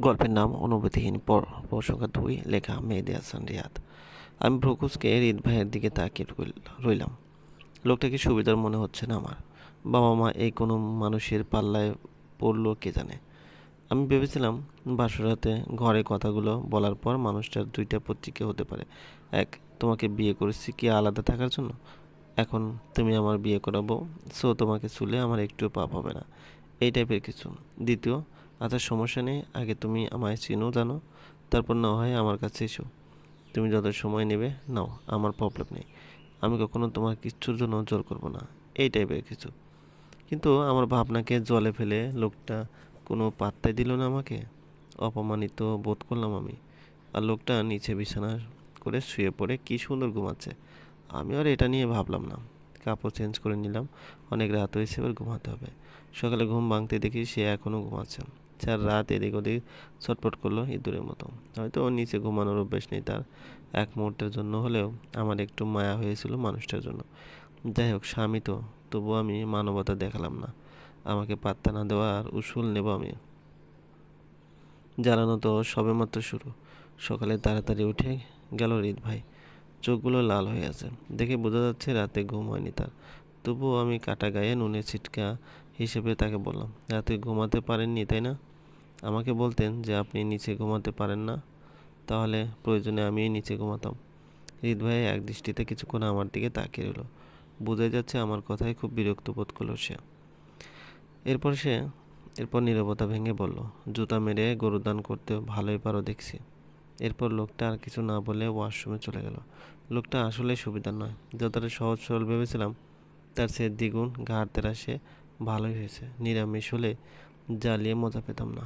গল্পের নাম অনুভূতিহীন পর্ব সংখ্যা ২, লেখা মেহেদী হাসান রিয়াদ। আমি ভ্রুকুচকে হৃদ ভাইয়ের দিকে তাকিয়ে রইলাম। লোকটাকে সুবিধার মনে হচ্ছে না আমার। বাবা মা এই কোনো মানুষের পাল্লায় পড়লো কে জানে। আমি ভেবেছিলাম বাসরাতে ঘরে কথাগুলো বলার পর মানুষটার দুইটা প্রতিক্রিয়া হতে পারে। এক, তোমাকে বিয়ে করেছি কি আলাদা থাকার জন্য? এখন তুমি আমার বিয়ে করাবো, সো তোমাকে ছুলে আমার একটুও পাপ হবে না, এই টাইপের কিছু। দ্বিতীয়, আচ্ছা সমস্যা নেই, আগে তুমি আমায় চিনো জানো, তারপর না হয় আমার কাছে এসো। তুমি যত সময় নেবে নাও, আমার প্রবলেম নেই। আমি কখনো তোমার কিচ্ছুর জন্য জোর করবো না, এই টাইপের কিছু। কিন্তু আমার ভাবনাকে জলে ফেলে লোকটা কোনো পাত্তাই দিল না আমাকে। অপমানিত বোধ করলাম আমি। আর লোকটা নিচে বিছানা করে শুয়ে পড়ে কি সুন্দর ঘুমাচ্ছে। আমি আর এটা নিয়ে ভাবলাম না। কাপড় চেঞ্জ করে নিলাম, অনেক রাত হয়েছে, এবার ঘুমাতে হবে। সকালে ঘুম ভাঙতে দেখি সে এখনও ঘুমাচ্ছে। ৪ রাত এদিক ওদিক ছটফট করলো ইঁদুরের মতো। হয়তো ওর নিচে ঘুমানোর অভ্যেস নেই তার। এক মুহূর্তের জন্য হলেও আমার একটু মায়া হয়েছিল মানুষটার জন্য। যাই হোক, স্বামী তো, তবুও আমি মানবতা দেখালাম না। আমাকে পাত্তা না দেওয়ার উসুল নেব আমি? জ্বালানো তো সবেমাত্র শুরু। সকালে তাড়াতাড়ি উঠে গেল হৃদ ভাই। চোখগুলো লাল হয়ে আছে, দেখে বোঝা যাচ্ছে রাতে ঘুম হয়নি তার। তবুও আমি কাটা গায়ে নুনের ছিটকা হিসেবে তাকে বললাম, রাতে ঘুমাতে পারেননি তাই না? আমাকে বলতেন যে আপনি নিচে ঘুমাতে পারেন না, তাহলে প্রয়োজনে আমি নিচে ঘুমাতাম। হৃদ ভাই এক দৃষ্টিতে কিছুক্ষণ আমার দিকে তাকিয়ে রইল। বোঝাই যাচ্ছে আমার কথায় খুব বিরক্ত বোধ করল সে। এরপর সে এরপর নীরবতা ভেঙে বলল, জুতা মেরে গরুদান করতে ভালোই পারো দেখছি। এরপর লোকটা আর কিছু না বলে ওয়াশরুমে চলে গেল। লোকটা আসলে সুবিধার নয়, যতটা সহজ সরল ভেবেছিলাম তার সে দ্বিগুণ ঘাড় তেরা। সে ভালোই হয়েছে, নিরামিষ হলে জ্বালিয়ে মজা পেতাম না।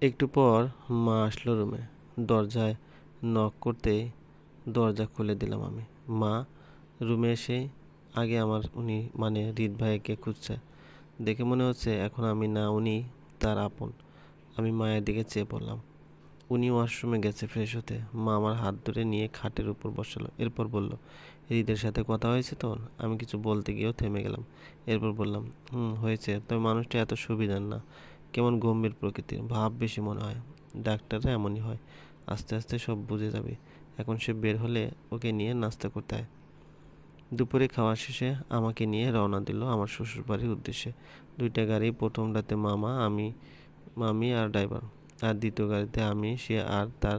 একটু পর মা আসলো রুমে। দরজায় নক করতেই দরজা খুলে দিলাম আমি। মা রুমে এসে আগে আমার উনি মানে হৃদ ভাইকে খুঁজছে দেখে মনে হচ্ছে এখন আমি না উনি তার আপন। আমি মায়ের দিকে চেয়ে পড়লাম। উনি ওয়াশরুমে গেছে ফ্রেশ হতে। মা আমার হাত ধরে নিয়ে খাটের উপর বসালো, এরপর বলল, হৃদের সাথে কথা হয়েছে তোর? আমি কিছু বলতে গিয়েও থেমে গেলাম। এরপর বললাম, হয়েছে, তবে মানুষটা এত সুবিধার না, কেমন গম্ভীর প্রকৃতির, ভাব বেশি মনে হয়। ডাক্তাররা এমনই হয়, আস্তে আস্তে সব বুঝে যাবে। এখন সে বের হলে ওকে নিয়ে নাস্তা করতে হয়। দুপুরে খাওয়া শেষে আমাকে নিয়ে রওনা দিল আমার শ্বশুরবাড়ির উদ্দেশ্যে। দুইটা গাড়ি, প্রথম রাতে মামি আর ড্রাইভার, আর দ্বিতীয় গাড়িতে আমি, সে আর তার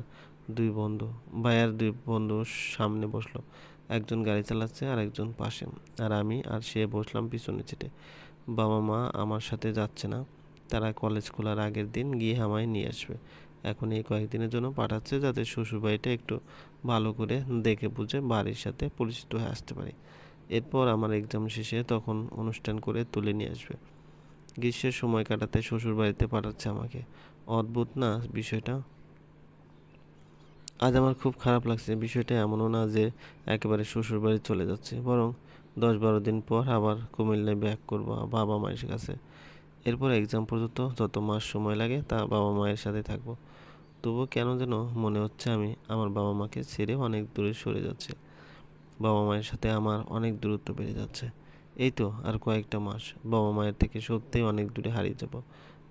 দুই বন্ধু। ভাইয়ার দুই বন্ধু সামনে বসলো, একজন গাড়ি চালাচ্ছে আর একজন পাশে, আর আমি আর সে বসলাম পিছনে সিটে। বাবা মা আমার সাথে যাচ্ছে না, তারা কলেজ খোলার আগের দিন গিয়ে আমায় নিয়ে আসবে। এখন এই কয়েকদিনের জন্য পাঠাচ্ছে যাতে শ্বশুরবাড়িটা একটু ভালো করে দেখে বুঝে বাড়ির সাথে পরিচিত হয়ে আসতে পারি। এরপর আমার এক্সাম শেষে তখন অনুষ্ঠান করে তুলে নিয়ে আসবে। গ্রীষ্মের সময় কাটাতে শ্বশুরবাড়িতে পাঠাচ্ছে আমাকে। অদ্ভুত না বিষয়টা? আজ আমার খুব খারাপ লাগছে। বিষয়টা এমনও না যে একেবারে শ্বশুরবাড়ি চলে যাচ্ছে, বরং ১০-১২ দিন পর আবার কুমিল্লায় ব্যাক করবো বাবা মায়ের কাছে। এরপর এক্সাম পর্যন্ত যত মাস সময় লাগে তা বাবা মায়ের সাথে থাকবো। তবুও কেন যেন মনে হচ্ছে আমি আমার বাবা মাকে ছেড়ে অনেক দূরে সরে যাচ্ছে। বাবা মায়ের সাথে আমার অনেক দূরত্ব বেড়ে যাচ্ছে। এই তো আর কয়েকটা মাস, বাবা মায়ের থেকে সত্যিই অনেক দূরে হারিয়ে যাব।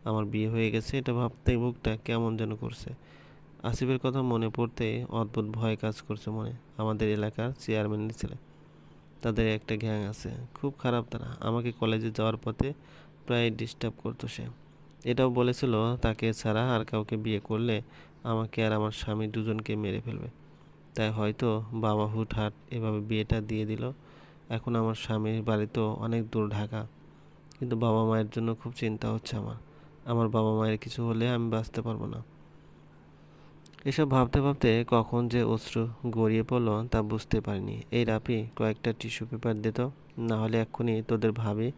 আমার বিয়ে হয়ে গেছে এটা ভাবতেই বুকটা কেমন যেন করছে। আসিফের কথা মনে পড়তেই অদ্ভুত ভয় কাজ করছে মনে। আমাদের এলাকার চেয়ারম্যানের ছেলে, তাদের একটা গ্যাং আছে, খুব খারাপ তারা। আমাকে কলেজে যাওয়ার পথে প্রায় ডিস্টার্ব করতো সে। এটাও বলেছিল তাকে ছাড়া আর কাউকে বিয়ে করলে আমাকে আর আমার স্বামী দুজনকে মেরে ফেলবে। তাই হয়তো বাবা হুটহাট এভাবে বিয়েটা দিয়ে দিল। এখন আমার স্বামীর বাড়ি তো অনেক দূর, ঢাকা। কিন্তু বাবা মায়ের জন্য খুব চিন্তা হচ্ছে আমার। আমার বাবা মায়ের কিছু হলে আমি বাঁচতে পারবো না। এসব ভাবতে ভাবতে কখন যে অশ্রু গড়িয়ে পড়লো তা বুঝতে পারিনি। এই রাফি, কয়েকটা টিস্যু পেপার দে তো, না হলে এক্ষুনি তোদের ভাবি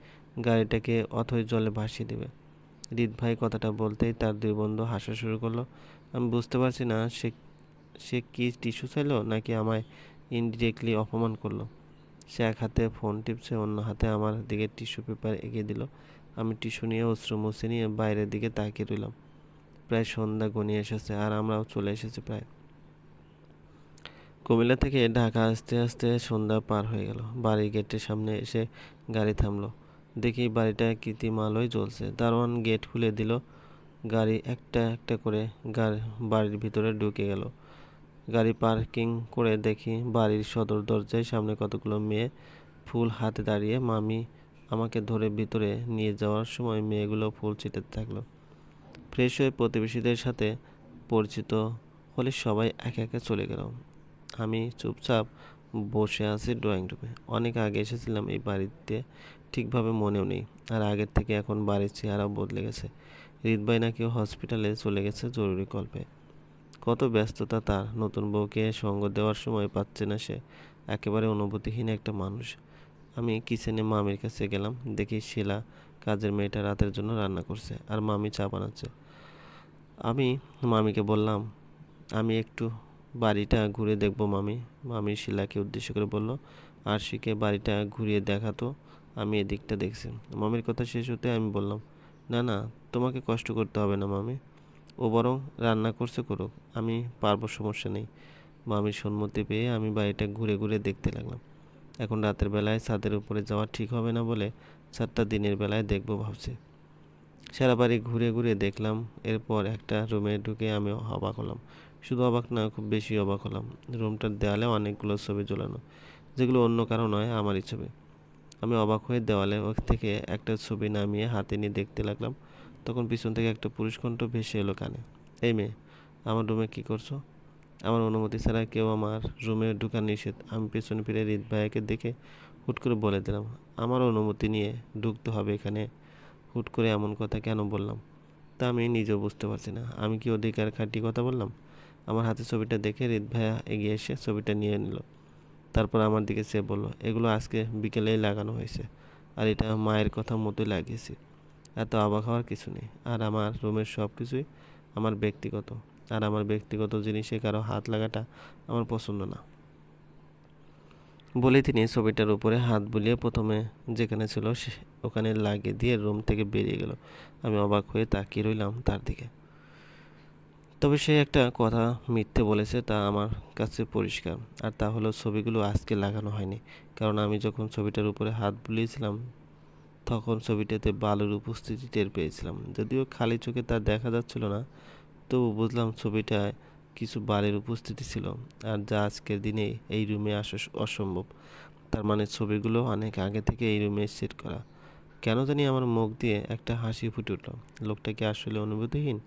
গাড়িটাকে অথই জলে ভাসিয়ে দেবে। হৃদ ভাই কথাটা বলতেই তার দুই বন্ধু হাসা শুরু করলো। আমি বুঝতে পারছি না সে সে কি টিস্যু চাইলো নাকি আমায় ইনডিরেক্টলি অপমান করলো। সে এক হাতে ফোন টিপছে, অন্য হাতে আমার দিকে টিস্যু পেপার এগিয়ে দিল। আমি টিস্যু নিয়ে অশ্রু মুছে নিয়ে বাইরের দিকে তাকিয়ে রইলাম। প্রায় সন্ধ্যা ঘনিয়ে এসেছে আর আমরাও চলে এসেছি প্রায়। কুমিল্লা থেকে ঢাকা আসতে আসতে সন্ধ্যা পার হয়ে গেল। বাড়ির গেটের সামনে এসে গাড়ি থামলো। দেখি বাড়িটা কৃত্রিম আলোয় জ্বলছে। দারোয়ান গেট খুলে দিল। গাড়ি একটা একটা করে বাড়ির ভিতরে ঢুকে গেল। গাড়ি পার্কিং করে দেখি বাড়ির সদর দরজায় সামনে কতগুলো মেয়ে ফুল হাতে দাঁড়িয়ে। মামি আমাকে ধরে ভিতরে নিয়ে যাওয়ার সময় মেয়েগুলো ফুল ছিটাতে থাকলো। ফ্রেশ হয়ে প্রতিবেশীদের সাথে পরিচিত হলে সবাই একে একে চলে গেল। আমি চুপচাপ বসে আছি ড্রয়িং রুমে। অনেক আগে এসেছিলাম এই বাড়িতে, ঠিকভাবে মনেও নেই। আর আগের থেকে এখন বাড়ির চেহারাও বদলে গেছে। হৃদয় নাকি হসপিটালে চলে গেছে জরুরি কল্পে। কত ব্যস্ততা তার! নতুন বউকে সঙ্গ দেওয়ার সময় পাচ্ছে না সে। একেবারে অনুভূতিহীন একটা মানুষ। আমি কিচেনে মামির কাছে গেলাম। দেখি শিলা, কাজের মেয়েটা, রাতের জন্য রান্না করছে আর মামি চা বানাচ্ছে। আমি মামিকে বললাম, আমি একটু বাড়িটা ঘুরে দেখবো মামি। মামি শিলাকে উদ্দেশ্য করে বলল, আরশিকে বাড়িটা ঘুরিয়ে দেখাতো, আমি এদিকটা দেখছি। মামির কথা শেষ হতে আমি বললাম, না না, তোমাকে কষ্ট করতে হবে না মামি, ও বরং রান্না করছে করুক, আমি পারবো, সমস্যা নেই। মামির সম্মতি পেয়ে আমি বাড়িটা ঘুরে ঘুরে দেখতে লাগলাম। এখন রাতের বেলায় ছাদের উপরে যাওয়া ঠিক হবে না বলে ছাদটা দিনের বেলায় দেখবো ভাবছি। সারা বাড়ি ঘুরে ঘুরে দেখলাম। এরপর একটা রুমে ঢুকে আমি অবাক হলাম। শুধু অবাক না, খুব বেশি অবাক হলাম। রুমটার দেওয়ালে অনেকগুলো ছবি ঝোলানো, যেগুলো অন্য কারো নয়, আমারই ছবি। আমি অবাক হয়ে দেওয়ালে থেকে একটা ছবি নামিয়ে হাতে নিয়ে দেখতে লাগলাম। তখন পিছন থেকে একটা পুরুষ কণ্ঠ ভেসে এলো কানে, এই মেয়ে, আমার রুমে কী করছো? আমার অনুমতি ছাড়া কেউ আমার রুমে ঢোকা নিষেধ। আমি পেছনে ফিরে হৃদ ভাইয়াকে দেখে হুট করে বলে দিলাম, আমার অনুমতি নিয়ে ঢুকতে হবে এখানে? হুট করে এমন কথা কেন বললাম তা আমি নিজেও বুঝতে পারছি না। আমি কি অধিকার খাটিয়ে কথা বললাম? আমার হাতে ছবিটা দেখে হৃদ ভাইয়া এগিয়ে এসে ছবিটা নিয়ে নিল। তারপর আমার দিকে চেয়ে বলল, এগুলো আজকে বিকেলেই লাগানো হয়েছে, আর এটা মায়ের কথা মতোই লাগিয়েছি। এত অবাক হওয়ার কিছু নেই। আর আমার রুমের সব কিছুই আমার ব্যক্তিগত, আর আমার ব্যক্তিগত জিনিসে কারো হাত লাগাটা আমার পছন্দ না। বলে তিনি ছবিটার উপরে হাত বুলিয়ে প্রথমে যেখানে ছিল ওখানে লাগিয়ে দিয়ে রুম থেকে বেরিয়ে গেল। আমি অবাক হয়ে তাকিয়ে রইলাম তার দিকে। তবে সে একটা কথা মিথ্যে বলেছে তা আমার কাছে পরিষ্কার, আর তা হলো ছবিগুলো আজকে লাগানো হয়নি। কারণ আমি যখন ছবিটার উপরে হাত বুলিয়েছিলাম তখন ছবিটাতে বালুর উপস্থিতি টের পেয়েছিলাম। যদিও খালি চোখে তা দেখা যাচ্ছিল না, তবু বুঝলাম ছবিটায় কিছু বালির উপস্থিতি ছিল, আর যা আজকের দিনে এই রুমে আসা অসম্ভব। তার মানে ছবিগুলো অনেক আগে থেকে এই রুমে সেট করা। কেন জানি আমার মুখ দিয়ে একটা হাসি ফুটে উঠল। লোকটা কি আসলে অনুভূতিহীন,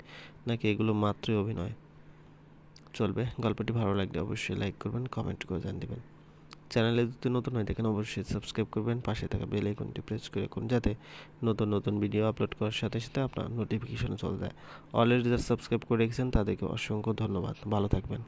নাকি এগুলো মাত্রই অভিনয়? চলবে। গল্পটি ভালো লাগলে অবশ্যই লাইক করবেন, কমেন্ট করে জানিয়ে দেবেন। চ্যানেলে যদি নতুন হয়ে থাকেন অবশ্যই সাবস্ক্রাইব করবেন, পাশে থাকা বেল আইকনটি প্রেস করে রাখুন যাতে নতুন নতুন ভিডিও আপলোড করার সাথে সাথে আপনার নোটিফিকেশন চলে যায়। অলরেডি যারা সাবস্ক্রাইব করে রেখেছেন তাদেরকে অসংখ্য ধন্যবাদ। ভালো থাকবেন।